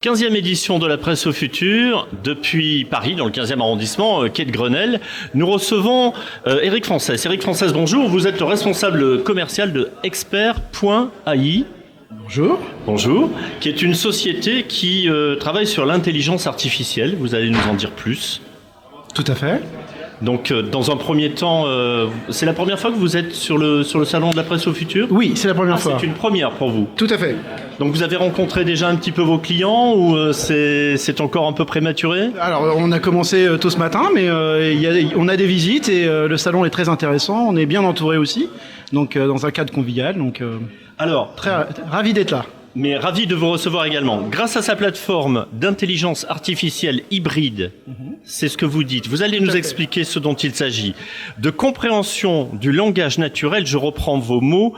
15e édition de la Presse au futur, depuis Paris, dans le 15e arrondissement, quai de Grenelle. Nous recevons Eric Frances. Eric Frances, bonjour. Vous êtes le responsable commercial de Expert.ai. Bonjour. Bonjour. Qui est une société qui travaille sur l'intelligence artificielle. Vous allez nous en dire plus. Tout à fait. Donc, dans un premier temps, c'est la première fois que vous êtes sur le salon de la Presse au futur ? Oui, c'est la première fois. C'est une première pour vous. Tout à fait. Donc, vous avez rencontré déjà un petit peu vos clients ou c'est encore un peu prématuré ? Alors, on a commencé tôt ce matin, mais on a des visites et le salon est très intéressant. On est bien entouré aussi, donc dans un cadre convivial. Donc, alors, très ravi d'être là. Mais ravi de vous recevoir également. Grâce à sa plateforme d'intelligence artificielle hybride, c'est ce que vous dites. Vous allez nous expliquer ce dont il s'agit. De compréhension du langage naturel, je reprends vos mots.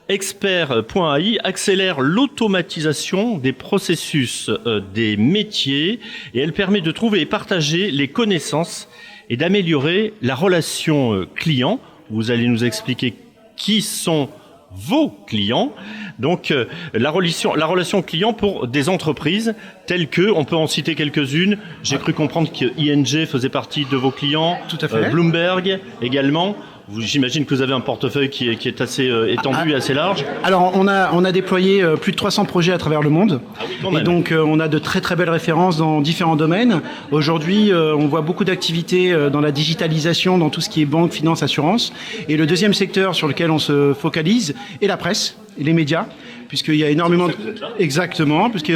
Expert.ai accélère l'automatisation des processus des métiers et elle permet de trouver et partager les connaissances et d'améliorer la relation client. Vous allez nous expliquer qui sont vos clients. Donc la relation client pour des entreprises telles que, on peut en citer quelques-unes. J'ai cru comprendre que ING faisait partie de vos clients. Tout à fait. Bloomberg également. J'imagine que vous avez un portefeuille qui est assez étendu et assez large. Alors, on a déployé plus de 300 projets à travers le monde. Ah oui, quand même. Et donc, on a de très très belles références dans différents domaines. Aujourd'hui, on voit beaucoup d'activités dans la digitalisation, dans tout ce qui est banque, finance, assurance. Et le deuxième secteur sur lequel on se focalise est la presse et les médias, puisqu'il y a énormément de... Exactement, puisque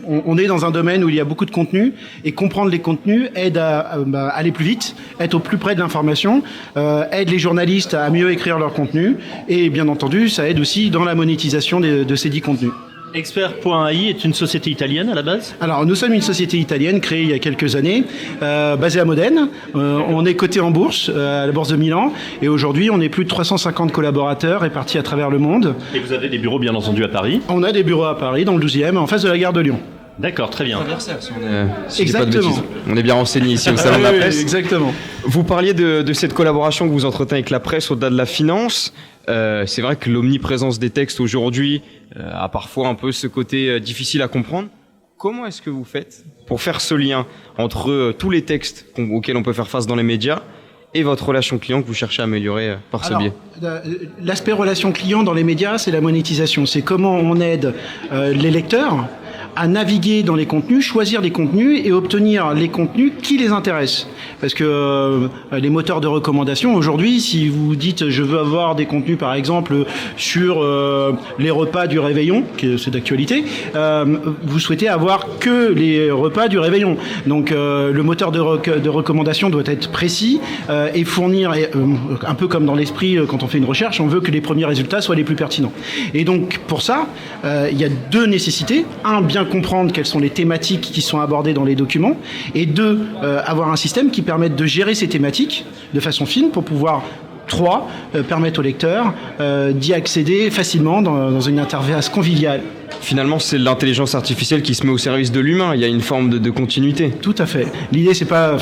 on est dans un domaine où il y a beaucoup de contenu, et comprendre les contenus aide à aller plus vite, être au plus près de l'information, aide les journalistes à mieux écrire leur contenu, et bien entendu, ça aide aussi dans la monétisation de ces dits contenus. Expert.ai est une société italienne à la base ? Alors, nous sommes une société italienne créée il y a quelques années, basée à Modène. On est coté en bourse, à la Bourse de Milan. Et aujourd'hui, on est plus de 350 collaborateurs répartis à travers le monde. Et vous avez des bureaux, bien entendu, à Paris ? On a des bureaux à Paris, dans le 12e, en face de la gare de Lyon. D'accord, très bien. Si je dis pas de bêtises. On est bien renseigné ici au salon de la presse. Exactement. Vous parliez de cette collaboration que vous entretenez avec la presse au-delà de la finance. C'est vrai que l'omniprésence des textes aujourd'hui a parfois un peu ce côté difficile à comprendre. Comment est-ce que vous faites pour faire ce lien entre tous les textes auxquels on peut faire face dans les médias et votre relation client que vous cherchez à améliorer par ce biais ? L'aspect relation client dans les médias, c'est la monétisation. C'est comment on aide les lecteurs à naviguer dans les contenus, choisir les contenus et obtenir les contenus qui les intéressent. Parce que les moteurs de recommandation, aujourd'hui, si vous dites je veux avoir des contenus par exemple sur les repas du réveillon, c'est d'actualité, vous souhaitez avoir que les repas du réveillon. Donc le moteur de recommandation doit être précis et fournir, un peu comme dans l'esprit quand on fait une recherche, on veut que les premiers résultats soient les plus pertinents. Et donc pour ça, il y a deux nécessités. Un, bien comprendre quelles sont les thématiques qui sont abordées dans les documents, et deux, avoir un système qui permette de gérer ces thématiques de façon fine pour pouvoir permettre au lecteur d'y accéder facilement dans une interface conviviale. Finalement, c'est l'intelligence artificielle qui se met au service de l'humain. Il y a une forme de continuité. Tout à fait. L'idée, c'est pas...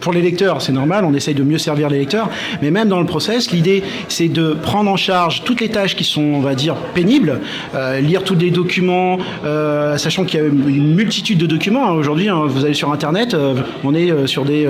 pour les lecteurs, c'est normal, on essaye de mieux servir les lecteurs, mais même dans le process, l'idée, c'est de prendre en charge toutes les tâches qui sont, on va dire, pénibles, lire tous les documents, sachant qu'il y a une multitude de documents. Aujourd'hui, vous allez sur Internet, on est sur des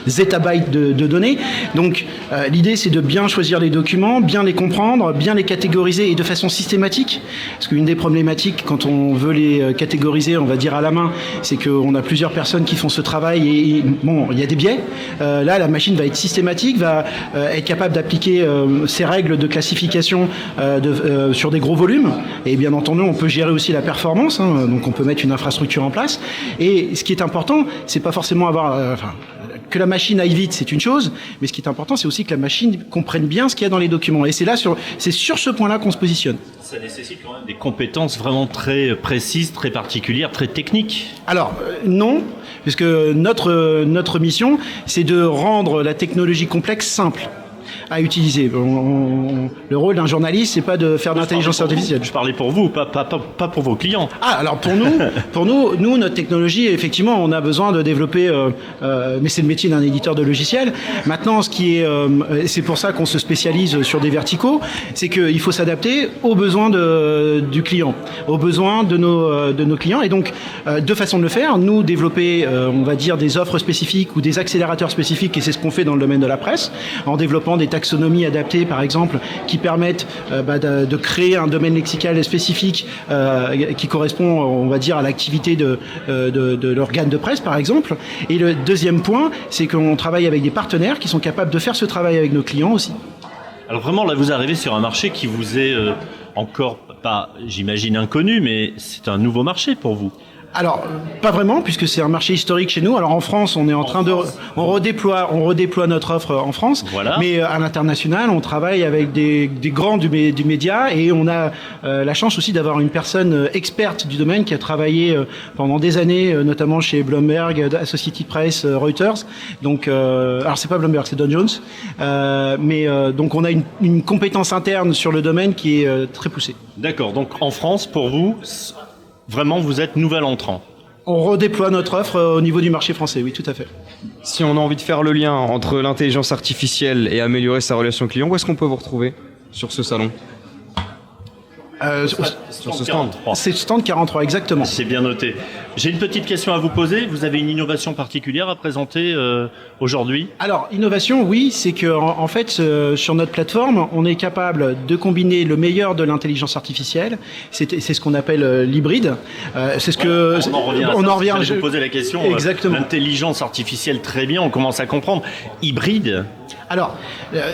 zétabytes de données. Donc, l'idée, c'est de bien choisir les documents, bien les comprendre, bien les catégoriser et de façon systématique. Parce qu'une des problématiques, quand on veut les catégoriser, on va dire à la main, c'est qu'on a plusieurs personnes qui font ce travail et bon, il y a des biais. Là, la machine va être systématique, va être capable d'appliquer ses règles de classification sur des gros volumes. Et bien entendu, on peut gérer aussi la performance, donc on peut mettre une infrastructure en place. Et ce qui est important, c'est pas forcément avoir... que la machine aille vite, c'est une chose, mais ce qui est important, c'est aussi que la machine comprenne bien ce qu'il y a dans les documents. Et c'est sur ce point-là qu'on se positionne. Ça nécessite quand même des compétences vraiment très précises, très particulières, très techniques. Alors, non, puisque notre mission, c'est de rendre la technologie complexe simple. à utiliser. Le rôle d'un journaliste, c'est pas de faire de l'intelligence artificielle. Je parlais pour vous, pas pour vos clients. Ah, alors pour nous, notre technologie, effectivement, on a besoin de développer, mais c'est le métier d'un éditeur de logiciels. Maintenant, c'est pour ça qu'on se spécialise sur des verticaux, c'est qu'il faut s'adapter aux besoins du client, aux besoins de nos clients. Et donc, deux façons de le faire. Nous, développer, on va dire, des offres spécifiques ou des accélérateurs spécifiques, et c'est ce qu'on fait dans le domaine de la presse, en développement des taxonomies adaptées, par exemple, qui permettent de créer un domaine lexical spécifique qui correspond, on va dire, à l'activité de l'organe de presse, par exemple. Et le deuxième point, c'est qu'on travaille avec des partenaires qui sont capables de faire ce travail avec nos clients aussi. Alors vraiment, là, vous arrivez sur un marché qui vous est encore pas, j'imagine, inconnu, mais c'est un nouveau marché pour vous. Alors, pas vraiment, puisque c'est un marché historique chez nous. Alors en France, on est en train on redéploie notre offre en France. Voilà. Mais à l'international, on travaille avec des grands du média, et on a la chance aussi d'avoir une personne experte du domaine qui a travaillé pendant des années, notamment chez Bloomberg, Associated Press, Reuters. Donc, alors c'est pas Bloomberg, c'est Dow Jones. Donc on a une compétence interne sur le domaine qui est très poussée. D'accord. Donc en France, pour vous, vraiment, vous êtes nouvel entrant. On redéploie notre offre au niveau du marché français, oui, tout à fait. Si on a envie de faire le lien entre l'intelligence artificielle et améliorer sa relation client, où est-ce qu'on peut vous retrouver sur ce salon? Sur ce stand 3. C'est stand 43, exactement. C'est bien noté. J'ai une petite question à vous poser. Vous avez une innovation particulière à présenter aujourd'hui? Alors, innovation, oui, c'est que en fait, sur notre plateforme, on est capable de combiner le meilleur de l'intelligence artificielle. C'est ce qu'on appelle l'hybride. C'est ce que on en revient. Je vais vous poser la question. Exactement. L'intelligence artificielle, très bien. On commence à comprendre. Hybride. Alors,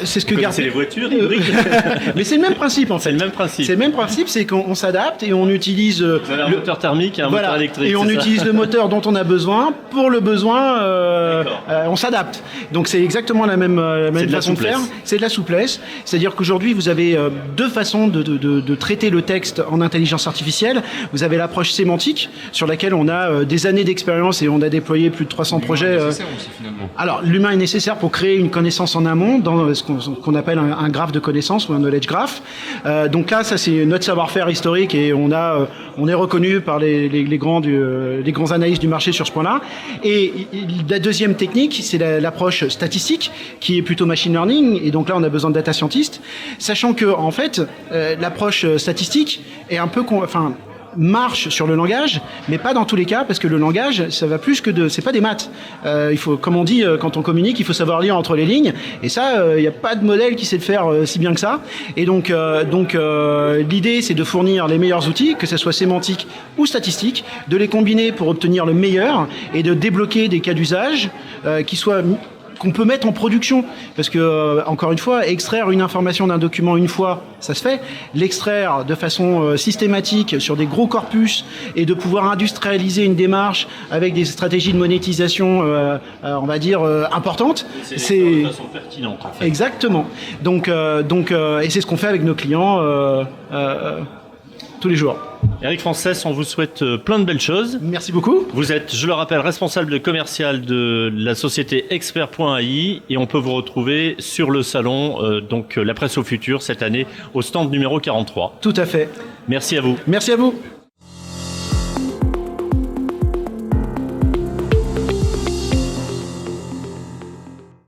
c'est ce que c'est les voitures hybrides. Mais c'est le même principe en fait. C'est le même principe. C'est le même principe, c'est qu'on s'adapte et on utilise vous avez un moteur thermique et un moteur électrique. Et on utilise le moteur dont on a besoin pour le besoin. On s'adapte. Donc c'est exactement la même façon de faire. C'est de la souplesse. C'est-à-dire qu'aujourd'hui vous avez deux façons de traiter le texte en intelligence artificielle. Vous avez l'approche sémantique sur laquelle on a des années d'expérience et on a déployé plus de 300 projets. Aussi, finalement. Alors l'humain est nécessaire pour créer une connaissance en amont dans ce qu'on appelle un graphe de connaissances ou un knowledge graph. Donc là, ça c'est notre savoir-faire historique et on est reconnu par les grands analystes du marché sur ce point-là. Et la deuxième technique, c'est l'approche statistique qui est plutôt machine learning. Et donc là, on a besoin de data scientists, sachant que en fait, l'approche statistique est un peu marche sur le langage, mais pas dans tous les cas, parce que le langage, ça va plus que c'est pas des maths. Il faut, comme on dit, quand on communique, il faut savoir lire entre les lignes, et ça, il n'y a pas de modèle qui sait le faire si bien que ça. Et donc l'idée, c'est de fournir les meilleurs outils, que ce soit sémantique ou statistique, de les combiner pour obtenir le meilleur, et de débloquer des cas d'usage qu'on peut mettre en production, parce que encore une fois, extraire une information d'un document une fois, ça se fait. L'extraire de façon systématique sur des gros corpus et de pouvoir industrialiser une démarche avec des stratégies de monétisation, on va dire importantes, c'est de façon pertinente. En fait. Exactement. Donc, et c'est ce qu'on fait avec nos clients tous les jours. Eric Frances, on vous souhaite plein de belles choses. Merci beaucoup. Vous êtes, je le rappelle, responsable de commercial de la société Expert.ai et on peut vous retrouver sur le salon, donc la presse au futur cette année, au stand numéro 43. Tout à fait. Merci à vous. Merci à vous.